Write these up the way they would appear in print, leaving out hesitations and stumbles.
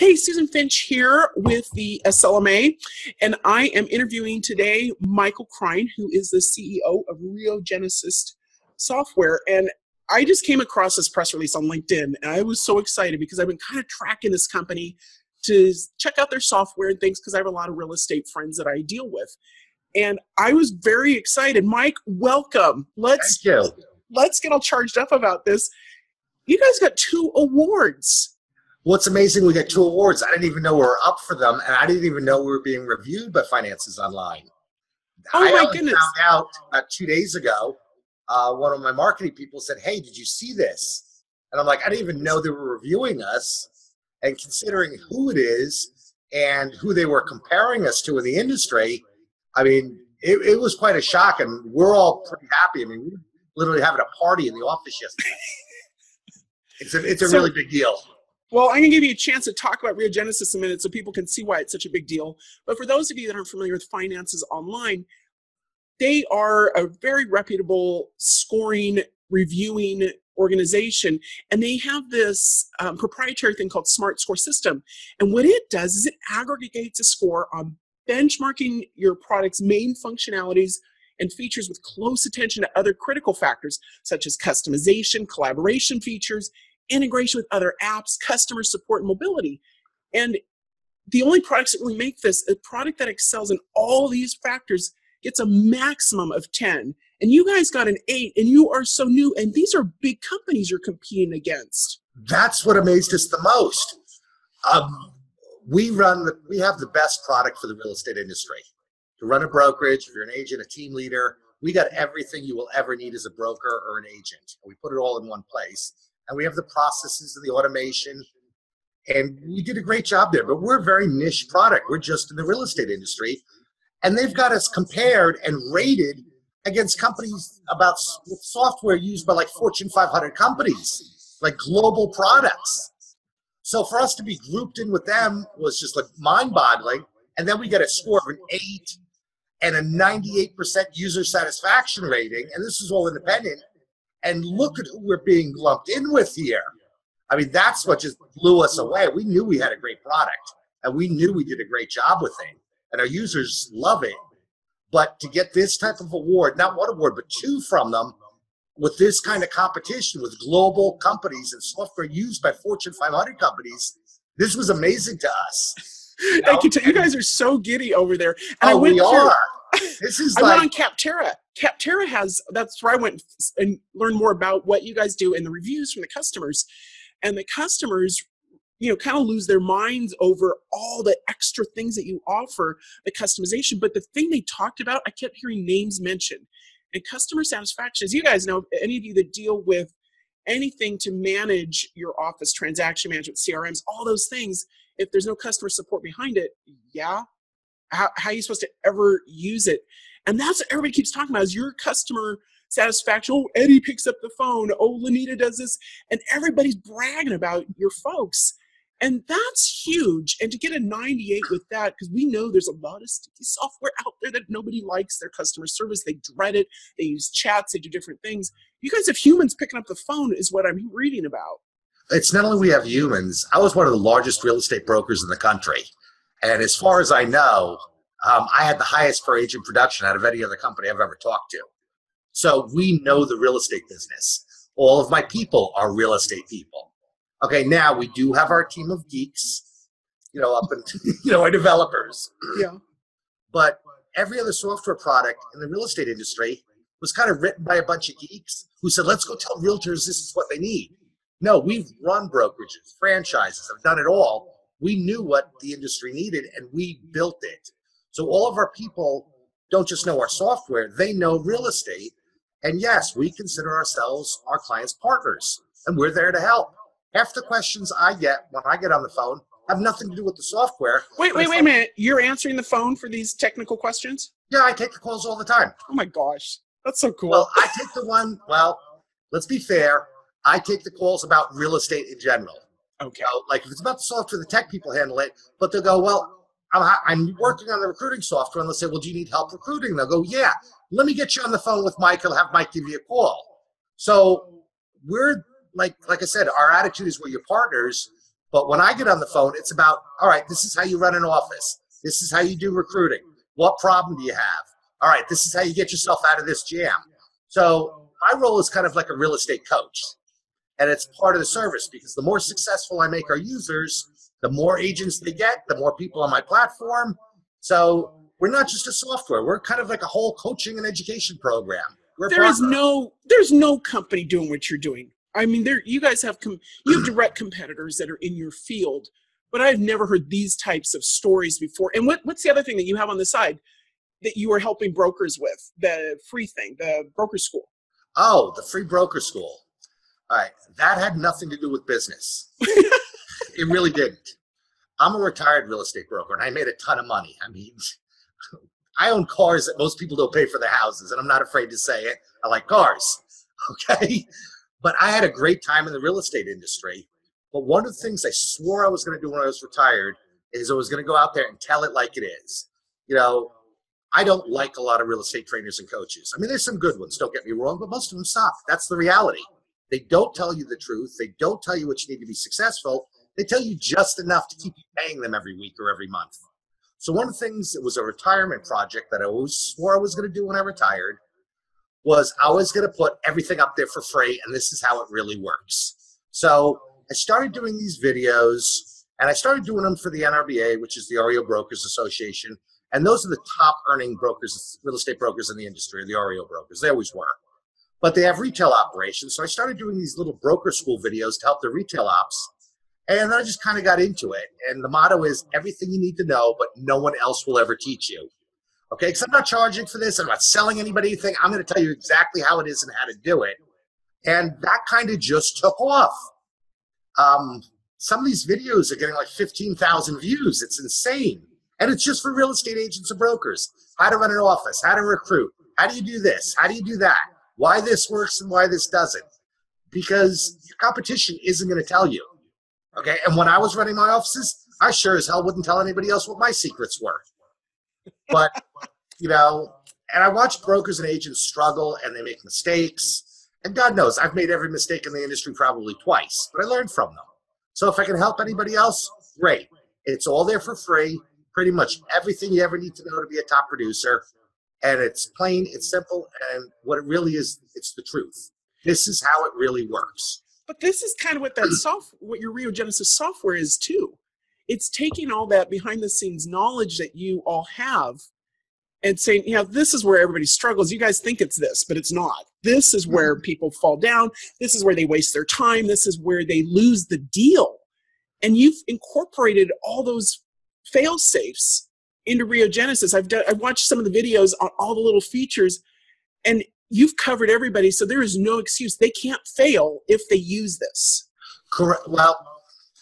Hey, Susan Finch here with the SLMA, and I am interviewing today Michael Krein, who is the CEO of RIO Genesis Software. And I just came across this press release on LinkedIn, and I was so excited because I've been kind of tracking this company to check out their software and things because I have a lot of real estate friends that I deal with. And I was very excited. Mike, welcome. Let's get all charged up about this. You guys got 2 awards. What's amazing, we got 2 awards. I didn't even know we were up for them, and I didn't even know we were being reviewed by Finances Online. Oh my goodness. I found out about 2 days ago. One of my marketing people said, hey, did you see this? And I'm like, I didn't even know they were reviewing us. And considering who it is and who they were comparing us to in the industry, I mean, it was quite a shock, and we're all pretty happy. I mean, we were literally having a party in the office yesterday. It's a really big deal. Well, I'm going to give you a chance to talk about RIO Genesis in a minute so people can see why it's such a big deal. But for those of you that aren't familiar with Finances Online, they are a very reputable scoring, reviewing organization. And they have this proprietary thing called Smart Score System. And what it does is it aggregates a score on benchmarking your product's main functionalities and features with close attention to other critical factors, such as customization, collaboration features, integration with other apps, customer support, and mobility. And the only products that really make this, a product that excels in all these factors, gets a maximum of 10. And you guys got an 8, and you are so new, and these are big companies you're competing against. That's what amazed us the most. We have the best product for the real estate industry. To run a brokerage, if you're an agent, a team leader, we got everything you will ever need as a broker or an agent. And we put it all in one place. And we have the processes and the automation, and we did a great job there. But we're a very niche product. We're just in the real estate industry. And they've got us compared and rated against companies about software used by like Fortune 500 companies, like global products. So for us to be grouped in with them was just like mind-boggling. And then we get a score of an 8 and a 98% user satisfaction rating. And this is all independent. And look at who we're being lumped in with here. I mean, that's what just blew us away. We knew we had a great product, and we knew we did a great job with it, and our users love it. But to get this type of award, not 1 award, but 2 from them, with this kind of competition with global companies and software used by Fortune 500 companies, this was amazing to us. I can tell you guys are so giddy over there. And we are. This is I went on Capterra. Capterra that's where I went and learned more about what you guys do and the reviews from the customers. And the customers, kind of lose their minds over all the extra things that you offer, the customization. But the thing they talked about, I kept hearing names mentioned. And customer satisfaction, as you guys know, any of you that deal with anything to manage your office, transaction management, CRMs, all those things, if there's no customer support behind it, how are you supposed to ever use it? And that's what everybody keeps talking about is your customer satisfaction. Oh, Eddie picks up the phone. Oh, Lanita does this. And everybody's bragging about your folks. And that's huge. And to get a 98 with that, because we know there's a lot of sticky software out there that nobody likes their customer service. They dread it. They use chats. They do different things. You guys have humans picking up the phone is what I'm reading about. It's not only we have humans. I was one of the largest real estate brokers in the country. And as far as I know, I had the highest per agent production out of any other company I've ever talked to. So we know the real estate business. All of my people are real estate people. Okay, now we do have our team of geeks, up and our developers. Yeah. But every other software product in the real estate industry was kind of written by a bunch of geeks who said, let's go tell realtors this is what they need. No, we've run brokerages, franchises, I've done it all. We knew what the industry needed, and we built it. So all of our people don't just know our software, they know real estate. And yes, we consider ourselves our clients' partners, and we're there to help. Half the questions I get when I get on the phone have nothing to do with the software. Wait a minute. You're answering the phone for these technical questions? Yeah, I take the calls all the time. Oh my gosh, that's so cool. Well, I take the one, let's be fair. I take the calls about real estate in general. Okay. Like if it's about the software, the tech people handle it, but they'll go, well, I'm working on the recruiting software, and they'll say, well, do you need help recruiting? And they'll go, yeah, let me get you on the phone with Mike. I'll have Mike give you a call. So we're, like I said, our attitude is we're your partners, But when I get on the phone, it's about, all right, this is how you run an office. This is how you do recruiting. What problem do you have? All right, this is how you get yourself out of this jam. So my role is kind of like a real estate coach. And it's part of the service, because the more successful I make our users, the more agents they get, the more people on my platform. So we're not just a software. We're kind of like a whole coaching and education program. There's no company doing what you're doing. I mean, you guys have you have direct competitors that are in your field, but I've never heard these types of stories before. And what's the other thing that you have on the side that you are helping brokers with? The free thing, the broker school. Oh, the free broker school. All right, that had nothing to do with business. It really didn't. I'm a retired real estate broker, and I made a ton of money. I mean, I own cars that most people don't pay for their houses, and I'm not afraid to say it. I like cars, okay? But I had a great time in the real estate industry. But one of the things I swore I was going to do when I was retired is I was going to go out there and tell it like it is. You know, I don't like a lot of real estate trainers and coaches. I mean, there's some good ones, don't get me wrong, but most of them suck. That's the reality. They don't tell you the truth. They don't tell you what you need to be successful. They tell you just enough to keep you paying them every week or every month. So one of the things that was a retirement project that I always swore I was going to do when I retired was I was going to put everything up there for free, and this is how it really works. So I started doing these videos, and I started doing them for the NRBA, which is the RIO Brokers Association, and those are the top earning brokers, real estate brokers in the industry, the RIO brokers. They always were. But they have retail operations, so I started doing these little broker school videos to help the retail ops, and then I just kind of got into it. And the motto is everything you need to know, but no one else will ever teach you. Okay, because I'm not charging for this. I'm not selling anybody anything. I'm going to tell you exactly how it is and how to do it. And that kind of just took off. Some of these videos are getting like 15,000 views. It's insane. And it's just for real estate agents and brokers. How to run an office, how to recruit, how do you do this, how do you do that, why this works and why this doesn't. Because your competition isn't going to tell you. Okay, and when I was running my offices, I sure as hell wouldn't tell anybody else what my secrets were. But, you know, and I watch brokers and agents struggle and they make mistakes. And God knows, I've made every mistake in the industry probably twice, but I learned from them. So if I can help anybody else, great. It's all there for free. Pretty much everything you ever need to know to be a top producer. And it's plain, it's simple, and what it really is, it's the truth. This is how it really works. But this is kind of what what your RIO Genesis software is too. It's taking all that behind the scenes knowledge that you all have and saying, yeah, this is where everybody struggles. You guys think it's this, but it's not. This is where people fall down. This is where they waste their time. This is where they lose the deal. And you've incorporated all those fail safes into RIO Genesis. I've watched some of the videos on all the little features, and you've covered everybody, so there is no excuse. They can't fail if they use this. Correct. Well,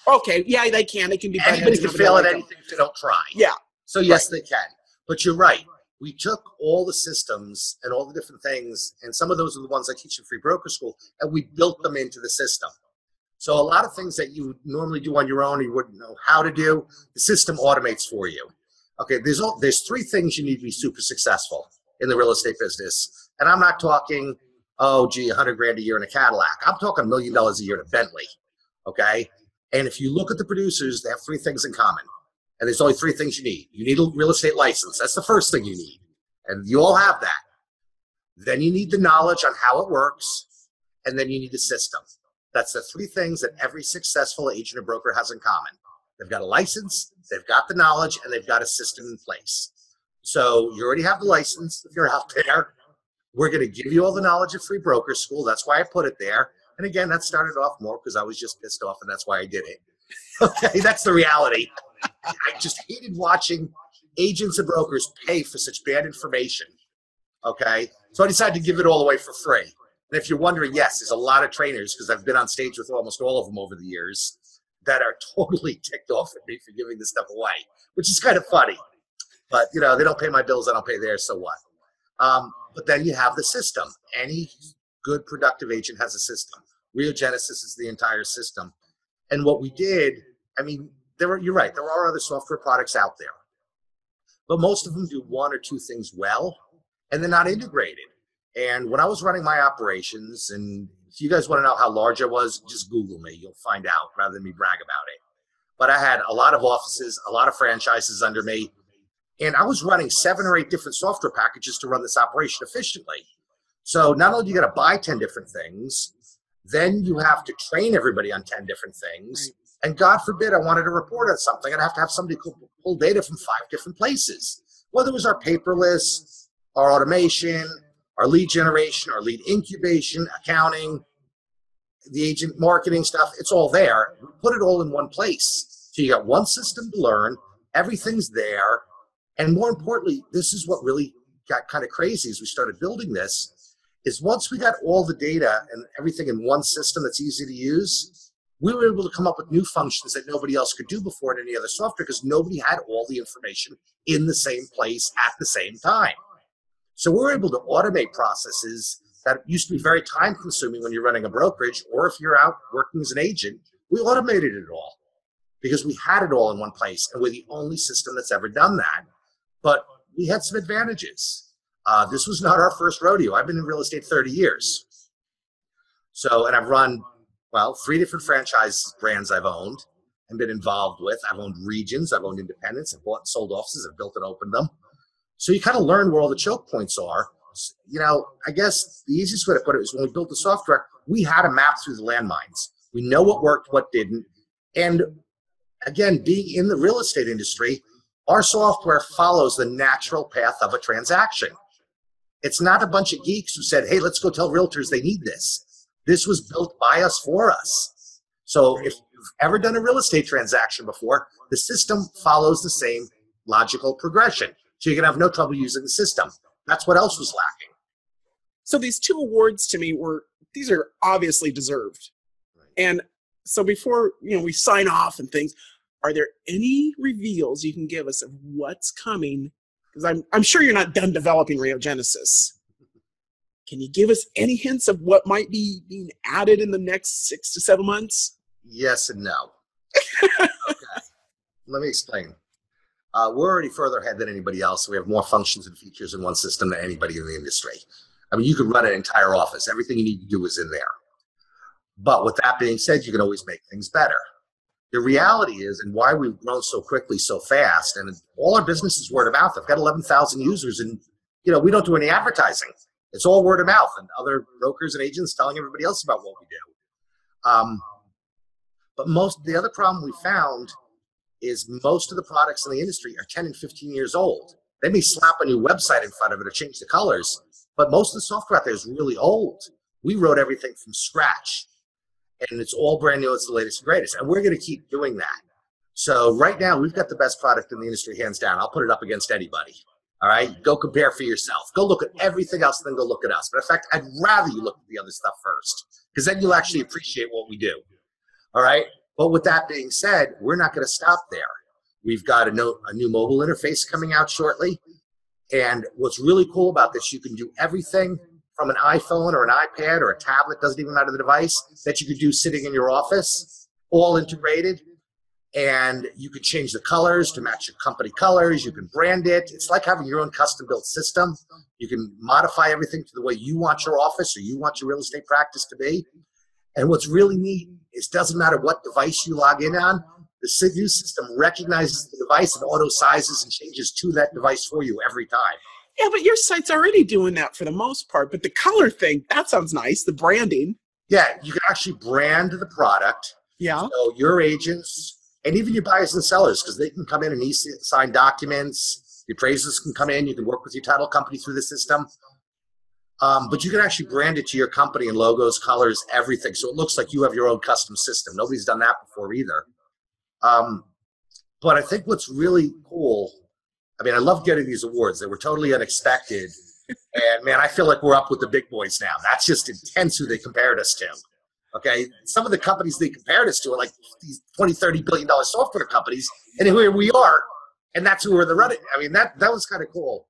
okay, yeah, they can. They can be. Anybody can fail at anything if they don't try. Yeah. So yes, they can. But you're right. We took all the systems and all the different things, and some of those are the ones I teach in Free Broker School, and we built them into the system. So a lot of things that you would normally do on your own, you wouldn't know how to do, the system automates for you. Okay, there's three things you need to be super successful in the real estate business. And I'm not talking, oh, gee, 100 grand a year in a Cadillac. I'm talking $1 million a year in a Bentley, okay? And if you look at the producers, they have three things in common. And there's only three things you need. You need a real estate license. That's the first thing you need. And you all have that. Then you need the knowledge on how it works. And then you need a system. That's the three things that every successful agent or broker has in common. They've got a license, they've got the knowledge, and they've got a system in place. So you already have the license if you're out there. We're going to give you all the knowledge of Free Broker School. That's why I put it there. And again, that started off more because I was just pissed off, and that's why I did it. Okay, that's the reality. I just hated watching agents and brokers pay for such bad information. Okay, so I decided to give it all away for free. And if you're wondering, yes, there's a lot of trainers, because I've been on stage with almost all of them over the years, that are totally ticked off at me for giving this stuff away, which is kind of funny. But, you know, they don't pay my bills, I don't pay theirs, so what? But then you have the system. Any good productive agent has a system. RIO Genesis is the entire system. And what we did, I mean, you're right, there are other software products out there. But most of them do one or two things well, and they're not integrated. And when I was running my operations, and if you guys want to know how large I was, just Google me. You'll find out rather than me brag about it. but I had a lot of offices, a lot of franchises under me, and I was running 7 or 8 different software packages to run this operation efficiently. So not only do you got to buy 10 different things, then you have to train everybody on 10 different things. And God forbid I wanted to report on something, I'd have to have somebody pull data from 5 different places. Whether it was our paperless, our automation, our lead generation, our lead incubation, accounting, the agent marketing stuff, it's all there. We put it all in one place. So you got one system to learn, everything's there. And more importantly, this is what really got kind of crazy as we started building this, is once we got all the data and everything in one system that's easy to use, we were able to come up with new functions that nobody else could do before in any other software because nobody had all the information in the same place at the same time. So we're able to automate processes that used to be very time consuming when you're running a brokerage, or if you're out working as an agent. We automated it all because we had it all in one place, and we're the only system that's ever done that. But we had some advantages. This was not our first rodeo. I've been in real estate 30 years. So, and I've run, 3 different franchise brands I've owned and been involved with. I've owned regions, I've owned independents, I've bought and sold offices, I've built and opened them. So you kind of learn where all the choke points are. You know, I guess the easiest way to put it is when we built the software, we had a map through the landmines. We know what worked, what didn't. And again, being in the real estate industry, our software follows the natural path of a transaction. It's not a bunch of geeks who said, hey, let's go tell realtors they need this. This was built by us for us. So if you've ever done a real estate transaction before, the system follows the same logical progression. So you're going to have no trouble using the system. That's what else was lacking. So these 2 awards to me these are obviously deserved. Right. And so before, we sign off and things, are there any reveals you can give us of what's coming? Because I'm sure you're not done developing RIO Genesis. Can you give us any hints of what might be being added in the next 6 to 7 months? Yes and no. Okay. Let me explain. We're already further ahead than anybody else. We have more functions and features in one system than anybody in the industry. I mean, you could run an entire office. Everything you need to do is in there. But with that being said, you can always make things better. The reality is, and why we've grown so quickly, so fast, and all our business is word of mouth. I've got 11,000 users, and we don't do any advertising. It's all word of mouth and other brokers and agents telling everybody else about what we do. But the other problem we found is most of the products in the industry are 10 and 15 years old. They may slap a new website in front of it or change the colors, but most of the software out there is really old. We wrote everything from scratch, and it's all brand new. It's the latest and greatest, and we're going to keep doing that. So right now, we've got the best product in the industry, hands down. I'll put it up against anybody. All right? Go compare for yourself. Go look at everything else, then go look at us. But in fact, I'd rather you look at the other stuff first, because then you'll actually appreciate what we do. All right? But with that being said, we're not going to stop there. We've got a new mobile interface coming out shortly. And what's really cool about this, you can do everything from an iPhone or an iPad or a tablet, doesn't even matter the device, that you could do sitting in your office, all integrated. And you can change the colors to match your company colors. You can brand it. It's like having your own custom-built system. You can modify everything to the way you want your office or you want your real estate practice to be. And what's really neat is it doesn't matter what device you log in on, the new system recognizes the device and auto sizes and changes to that device for you every time. Yeah, but your site's already doing that for the most part. But the color thing, that sounds nice, the branding. Yeah, you can actually brand the product. Yeah. So your agents and even your buyers and sellers, because they can come in and e-sign documents. The appraisers can come in. You can work with your title company through the system. But you can actually brand it to your company and logos, colors, everything. So it looks like you have your own custom system. Nobody's done that before either. But I think what's really cool, I mean, I love getting these awards. They were totally unexpected. And man, I feel like we're up with the big boys now. That's just intense who they compared us to. Okay. Some of the companies they compared us to are like these $20, $30 billion software companies. And here we are. And that's who we're the running. I mean, that was kind of cool.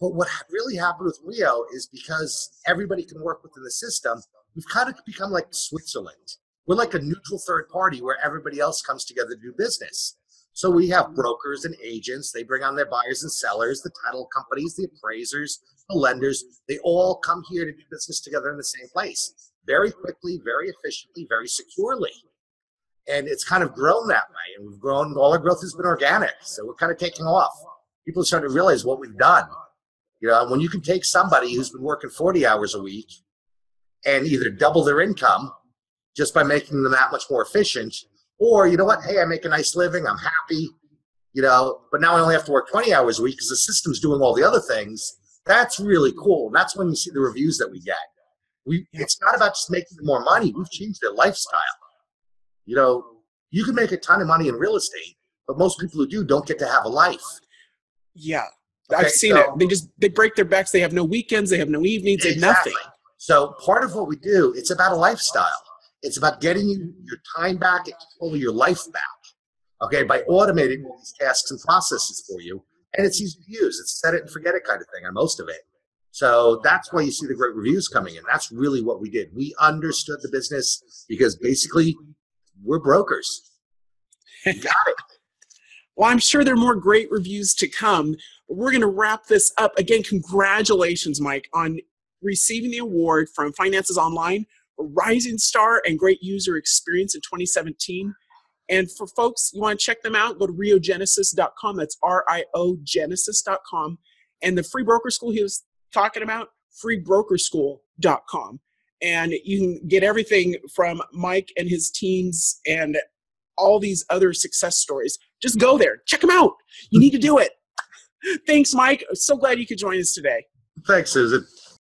But what really happened with RIO is because everybody can work within the system, we've kind of become like Switzerland. We're like a neutral third party where everybody else comes together to do business. So we have brokers and agents. They bring on their buyers and sellers, the title companies, the appraisers, the lenders. They all come here to do business together in the same place, very quickly, very efficiently, very securely. And it's kind of grown that way. And we've grown, all our growth has been organic. So we're kind of taking off. People are starting to realize what we've done. You know, when you can take somebody who's been working 40 hours a week and either double their income just by making them that much more efficient, or, you know what, hey, I make a nice living, I'm happy, you know, but now I only have to work 20 hours a week because the system's doing all the other things. That's really cool. And that's when you see the reviews that we get. It's not about just making more money. We've changed their lifestyle. You know, you can make a ton of money in real estate, but most people who do don't get to have a life. Yeah. Okay, I've seen it. They break their backs. They have no weekends. They have no evenings. They have nothing. So part of what we do, it's about a lifestyle. It's about getting you your time back and control of your life back. Okay, by automating all these tasks and processes for you. And it's easy to use. It's set it and forget it kind of thing on most of it. So that's why you see the great reviews coming in. That's really what we did. We understood the business because basically we're brokers. You got it. Well, I'm sure there are more great reviews to come. We're going to wrap this up. Again, congratulations, Mike, on receiving the award from Finances Online, a Rising Star and Great User Experience in 2017. And for folks, you want to check them out, go to riogenesis.com. That's RIOgenesis.com. And the free broker school he was talking about, freebrokerschool.com. And you can get everything from Mike and his teams and all these other success stories. Just go there. Check them out. You need to do it. Thanks, Mike. So glad you could join us today. Thanks, Susan.